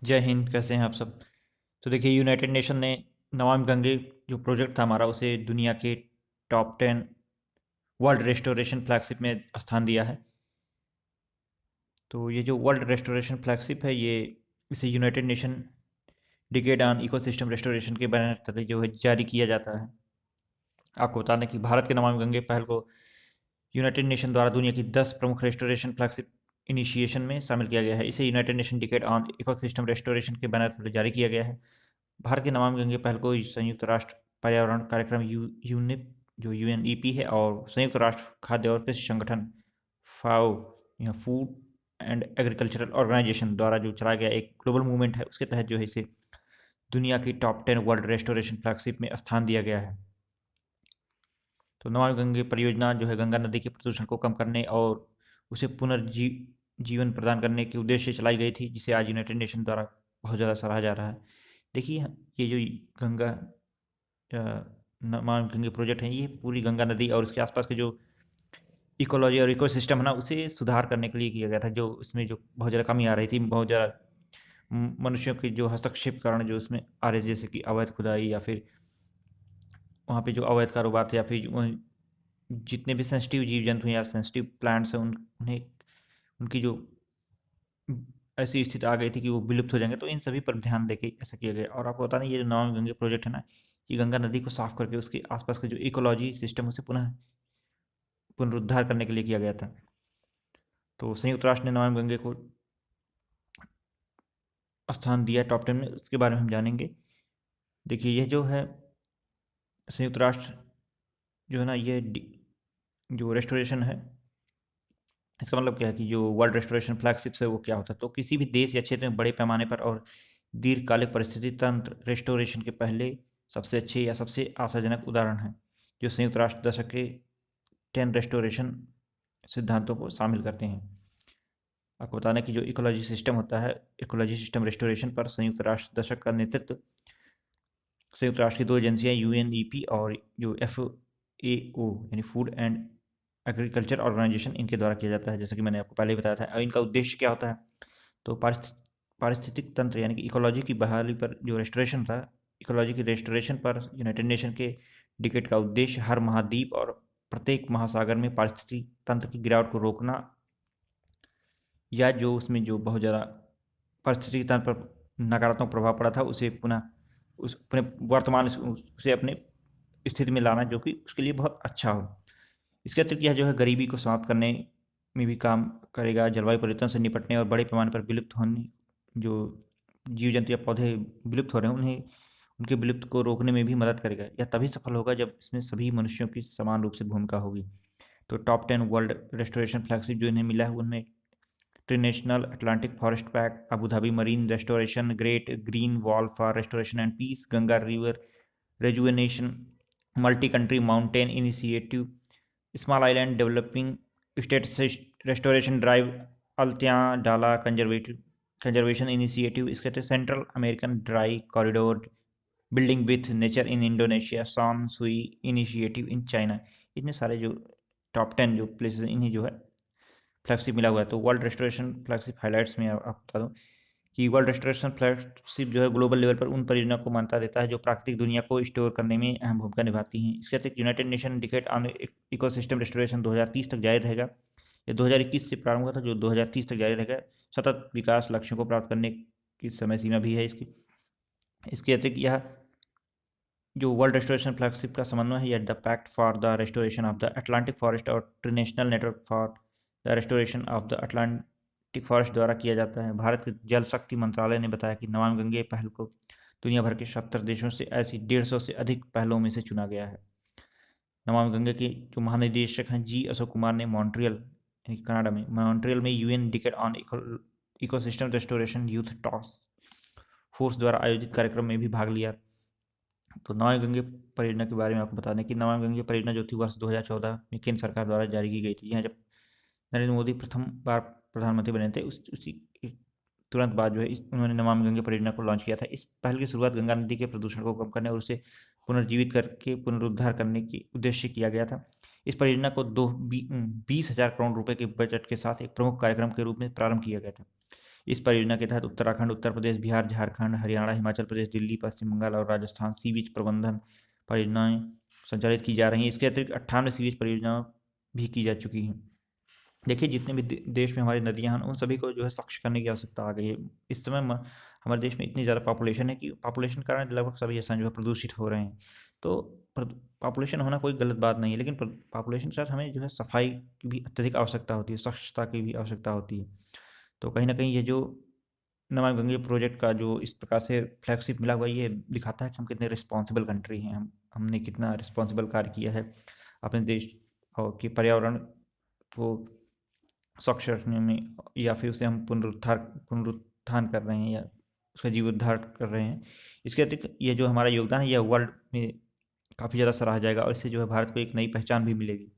जय हिंद। कैसे हैं आप सब? तो देखिए, यूनाइटेड नेशन ने नमामि गंगे जो प्रोजेक्ट था हमारा, उसे दुनिया के टॉप 10 वर्ल्ड रेस्टोरेशन फ्लैगशिप में स्थान दिया है। तो ये जो वर्ल्ड रेस्टोरेशन फ्लैगशिप है, ये इसे United nation decade on ecosystem restoration के बैनर तले जो है जारी किया जाता है। आपको बता दें कि भारत के नमामि गंगे पहल को यूनाइटेड नेशन द्वारा दुनिया की 10 प्रमुख रेस्टोरेशन फ्लैगशिप इनिशिएशन में शामिल किया गया है। इसे United nation decade on ecosystem restoration के बैनर तले जारी किया गया है। भारत के नमामि गंगे पहल को संयुक्त राष्ट्र पर्यावरण कार्यक्रम यूनिप जो यूएनईपी है, और संयुक्त राष्ट्र खाद्य और कृषि संगठन फाओ या फूड एंड एग्रीकल्चरल ऑर्गेनाइजेशन द्वारा जो चलाया गया एक ग्लोबल मूवमेंट है, उसके तहत जो है इसे दुनिया की टॉप 10 वर्ल्ड रेस्टोरेशन फ्लैगशिप में स्थान दिया गया है। तो नमामि गंगे परियोजना जो है गंगा नदी के प्रदूषण को कम करने और उसे पुनर्जीवन प्रदान करने के उद्देश्य से चलाई गई थी, जिसे आज यूनाइटेड नेशन द्वारा बहुत ज़्यादा सराहा जा रहा है। देखिए, ये जो गंगा नमामि गंगे प्रोजेक्ट है, ये पूरी गंगा नदी और उसके आसपास के जो इकोलॉजी और इकोसिस्टम है ना, उसे सुधार करने के लिए किया गया था। जो इसमें जो बहुत ज़्यादा कमी आ रही थी, बहुत ज़्यादा मनुष्यों के जो हस्तक्षेप कारण जो इसमें आ रहे, जैसे कि अवैध खुदाई या फिर वहाँ पे जो अवैध कारोबार थे, या फिर जितने भी सेंसिटिव जीव जंतु हैं या सेंसिटिव प्लांट्स हैं, उन्हें उनकी जो ऐसी स्थिति आ गई थी कि वो विलुप्त हो जाएंगे। तो इन सभी पर ध्यान देके ऐसा किया गया। और आपको पता नहीं, ये जो नमामि गंगे प्रोजेक्ट है ना, ये गंगा नदी को साफ करके उसके आसपास के जो इकोलॉजी सिस्टम उसे पुनः पुनरुद्धार करने के लिए किया गया था। तो संयुक्त राष्ट्र ने नमामि गंगे को स्थान दिया टॉप 10 में, उसके बारे में हम जानेंगे। देखिए, ये जो है संयुक्त राष्ट्र जो है ना, ये जो रेस्टोरेशन है, इसका मतलब क्या है कि जो वर्ल्ड रेस्टोरेशन फ्लैगशिप है वो क्या होता है। तो किसी भी देश या क्षेत्र में बड़े पैमाने पर और दीर्घकालिक परिस्थिति तंत्र रेस्टोरेशन के पहले सबसे अच्छे या सबसे आशाजनक उदाहरण हैं, जो संयुक्त राष्ट्र दशक के 10 रेस्टोरेशन सिद्धांतों को शामिल करते हैं। आपको बताना कि जो इकोलॉजी सिस्टम होता है, इकोलॉजी सिस्टम रेस्टोरेशन पर संयुक्त राष्ट्र दशक का नेतृत्व संयुक्त राष्ट्र की दो एजेंसियां यूएनईपी और जो एफएओ यानी फूड एंड एग्रीकल्चर ऑर्गेनाइजेशन, इनके द्वारा किया जाता है, जैसा कि मैंने आपको पहले ही बताया था। और इनका उद्देश्य क्या होता है? तो पारिस्थितिक तंत्र यानी कि इकोलॉजी की बहाली पर जो रेस्टोरेशन था, इकोलॉजी की रेस्टोरेशन पर यूनाइटेड नेशन के डिकेट का उद्देश्य हर महाद्वीप और प्रत्येक महासागर में पारिस्थितिक तंत्र की गिरावट को रोकना, या जो उसमें जो बहुत ज़्यादा पारिस्थितिक तंत्र पर नकारात्मक प्रभाव पड़ा था, उसे पुनः उस अपने वर्तमान उसे अपने स्थिति में लाना, जो कि उसके लिए बहुत अच्छा हो। इसके अतिरिक्त यह जो है गरीबी को समाप्त करने में भी काम करेगा, जलवायु परिवर्तन से निपटने और बड़े पैमाने पर विलुप्त होने जो जीव जंतु या पौधे विलुप्त हो रहे हैं, उन्हें उनके विलुप्त को रोकने में भी मदद करेगा। यह तभी सफल होगा जब इसमें सभी मनुष्यों की समान रूप से भूमिका होगी। तो टॉप 10 वर्ल्ड रेस्टोरेशन फ्लैगशिप जो इन्हें मिला है, उनमें international Atlantic forest pact, Abu Dhabi marine restoration, great green wall for restoration and peace, Ganga river rejuvenation, multi country mountain initiative, small island developing state restoration drive, Altyn Dala conservation initiative, इसके तहत central American dry corridor building with nature in Indonesia, Shan Shui initiative in China. इतने सारे जो top 10 जो places, इन्हें जो है flagship मिला हुआ है। तो वर्ल्ड रेस्टोरेशन फ्लैगशिप हाइलाइट्स में आप बता दूं कि वर्ल्ड रेस्टोरेशन फ्लैगशिप जो है ग्लोबल लेवल पर उन परियोजना को मान्यता देता है जो प्राकृतिक दुनिया को स्टोर करने में अहम भूमिका निभाती हैं। इसके अतिरिक्त United nation decade on ecosystem restoration 2030 तक जारी रहेगा। ये 2021 से प्रारंभ हुआ था, जो 2030 तक जारी रहेगा। सतत विकास लक्ष्यों को प्राप्त करने की समय सीमा भी है इसकी। इसके अतिरिक्त यह जो वर्ल्ड रेस्टोरेशन फ्लैगशिप का समन्वय है, यह the pact for the restoration of the Atlantic forest और international network for the restoration of the Atlantic forest द्वारा किया जाता है। भारत के जल शक्ति मंत्रालय ने बताया कि नमामि गंगे पहल को दुनिया भर के 70 देशों से ऐसी 150 से अधिक पहलों में से चुना गया है। नमामि गंगे के जो महानिदेशक हैं जी अशोक कुमार ने मॉन्ट्रियल यानी कनाडा में मॉन्ट्रियल में UN decade on ecosystem restoration youth task force द्वारा आयोजित कार्यक्रम में भी भाग लिया। तो नमामि गंगे परियोजना के बारे में आपको बता दें कि नमामि गंगे परियोजना जो थी वर्ष 2014 में केंद्र सरकार द्वारा जारी की गई थी। यहाँ जब नरेंद्र मोदी प्रथम बार प्रधानमंत्री बने थे, उसी तुरंत बाद जो है उन्होंने नमामि गंगे परियोजना को लॉन्च किया था। इस पहल की शुरुआत गंगा नदी के प्रदूषण को कम करने और उसे पुनर्जीवित करके पुनरुद्धार करने के उद्देश्य से किया गया था। इस परियोजना को 20,000 करोड़ रुपए के बजट के साथ एक प्रमुख कार्यक्रम के रूप में प्रारंभ किया गया था। इस परियोजना के तहत उत्तराखंड, उत्तर प्रदेश, बिहार, झारखंड, हरियाणा, हिमाचल प्रदेश, दिल्ली, पश्चिम बंगाल और राजस्थान सी बीच प्रबंधन परियोजनाएं संचालित की जा रही हैं। इसके अतिरिक्त 98 सी बीच परियोजनाएं भी की जा चुकी हैं। देखिए, जितने भी देश में हमारी नदियाँ हैं, उन सभी को जो है स्वच्छ करने की आवश्यकता आ गई है। इस समय हमारे देश में इतनी ज़्यादा पॉपुलेशन है कि पॉपुलेशन के कारण लगभग सभी स्थान जो है प्रदूषित हो रहे हैं। तो पॉपुलेशन होना कोई गलत बात नहीं है, लेकिन पॉपुलेशन के साथ हमें जो है सफाई की भी अत्यधिक आवश्यकता होती है, स्वच्छता की भी आवश्यकता होती है। तो कहीं ना कहीं ये जो नमामि गंगे प्रोजेक्ट का जो इस प्रकार से फ्लैगशिप मिला हुआ, ये दिखाता है कि हम कितने रिस्पॉन्सिबल कंट्री हैं, हमने कितना रिस्पॉन्सिबल कार्य किया है अपने देश और कि पर्यावरण को स्वच्छ रखने में, या फिर उसे हम पुनरुत्थान कर रहे हैं या उसका जीवोद्धार कर रहे हैं। इसके अतिरिक्त ये जो हमारा योगदान है, यह वर्ल्ड में काफ़ी ज़्यादा सराहा जाएगा और इससे जो है भारत को एक नई पहचान भी मिलेगी।